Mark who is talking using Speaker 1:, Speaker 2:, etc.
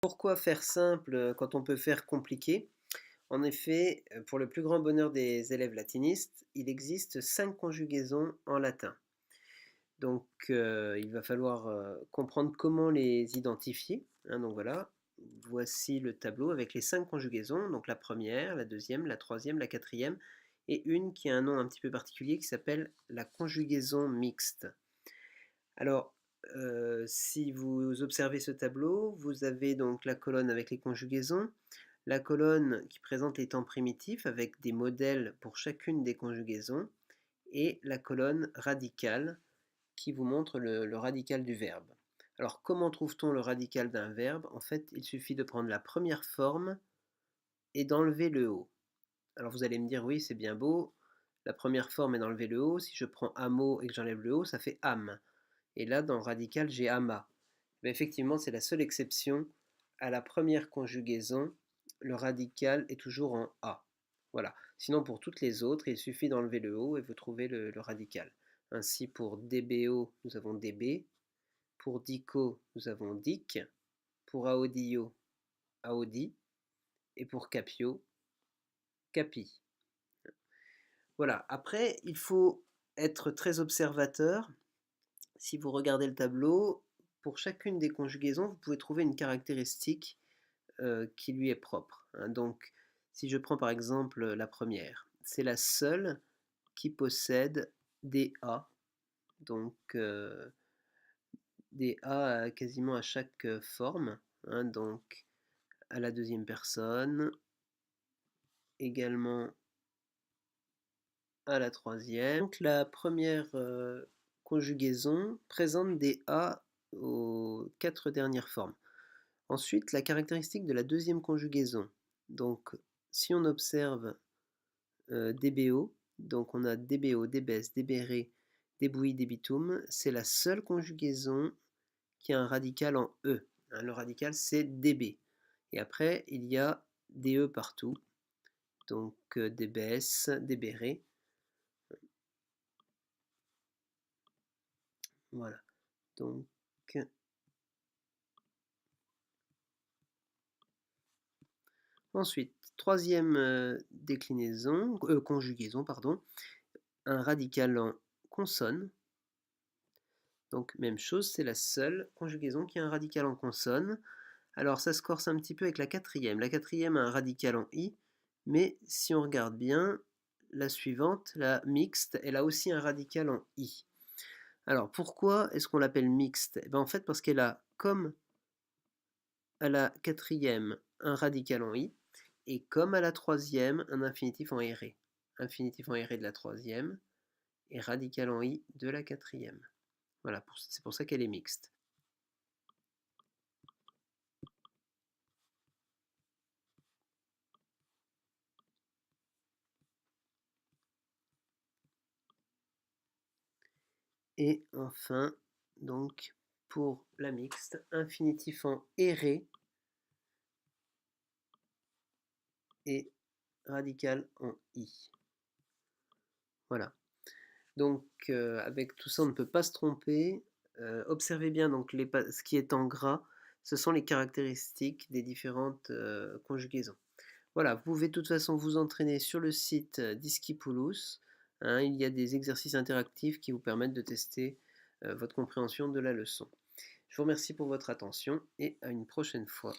Speaker 1: Pourquoi faire simple quand on peut faire compliqué? En effet, pour le plus grand bonheur des élèves latinistes, il existe 5 conjugaisons en latin. Donc, il va falloir comprendre comment les identifier, hein. Donc voilà, voici le tableau avec les 5 conjugaisons. Donc la première, la deuxième, la troisième, la quatrième, et une qui a un nom un petit peu particulier qui s'appelle la conjugaison mixte. Alors, si vous observez ce tableau, vous avez donc la colonne avec les conjugaisons, la colonne qui présente les temps primitifs avec des modèles pour chacune des conjugaisons, et la colonne radicale qui vous montre le radical du verbe. Alors, comment trouve-t-on le radical d'un verbe? En fait, il suffit de prendre la première forme et d'enlever le haut. Alors, vous allez me dire, oui, c'est bien beau, la première forme est d'enlever le haut. Si je prends amo et que j'enlève le haut, ça fait âme. Et là, dans le radical, j'ai ama. Mais effectivement, c'est la seule exception. À la première conjugaison, le radical est toujours en a. Voilà. Sinon, pour toutes les autres, il suffit d'enlever le o et vous trouvez le radical. Ainsi, pour dbo, nous avons db. Pour dico, nous avons dic. Pour audio, audi. Et pour capio, capi. Voilà. Après, il faut être très observateur. Si vous regardez le tableau, pour chacune des conjugaisons, vous pouvez trouver une caractéristique qui lui est propre, hein. Donc, si je prends par exemple la première, c'est la seule qui possède des A, donc des A quasiment à chaque forme, hein, donc à la deuxième personne, également à la troisième. Donc la première conjugaison présente des A aux 4 dernières formes. Ensuite, la caractéristique de la deuxième conjugaison. Donc, si on observe DBO, donc on a DBO, DBS, DBRE, débouilli, débitum, c'est la seule conjugaison qui a un radical en E, hein. Le radical, c'est DB. Et après, il y a DE partout. Donc, DBS, DBRE. Voilà. Donc, ensuite, troisième déclinaison, conjugaison, pardon, un radical en consonne. Donc même chose, c'est la seule conjugaison qui a un radical en consonne. Alors ça se corse un petit peu avec la quatrième. La quatrième a un radical en i, mais si on regarde bien, la suivante, la mixte, elle a aussi un radical en i. Alors pourquoi est-ce qu'on l'appelle mixte? Eh ben, en fait parce qu'elle a, comme à la quatrième, un radical en i, et comme à la troisième, un infinitif en RE. Infinitif en RE de la troisième, et radical en i de la quatrième. Voilà, c'est pour ça qu'elle est mixte. Et enfin, donc, pour la mixte, infinitif en erré et radical en i. Voilà. Donc, avec tout ça, on ne peut pas se tromper. Observez bien donc ce qui est en gras, ce sont les caractéristiques des différentes conjugaisons. Voilà, vous pouvez de toute façon vous entraîner sur le site d'Iskipoulos, hein. Il y a des exercices interactifs qui vous permettent de tester votre compréhension de la leçon. Je vous remercie pour votre attention et à une prochaine fois.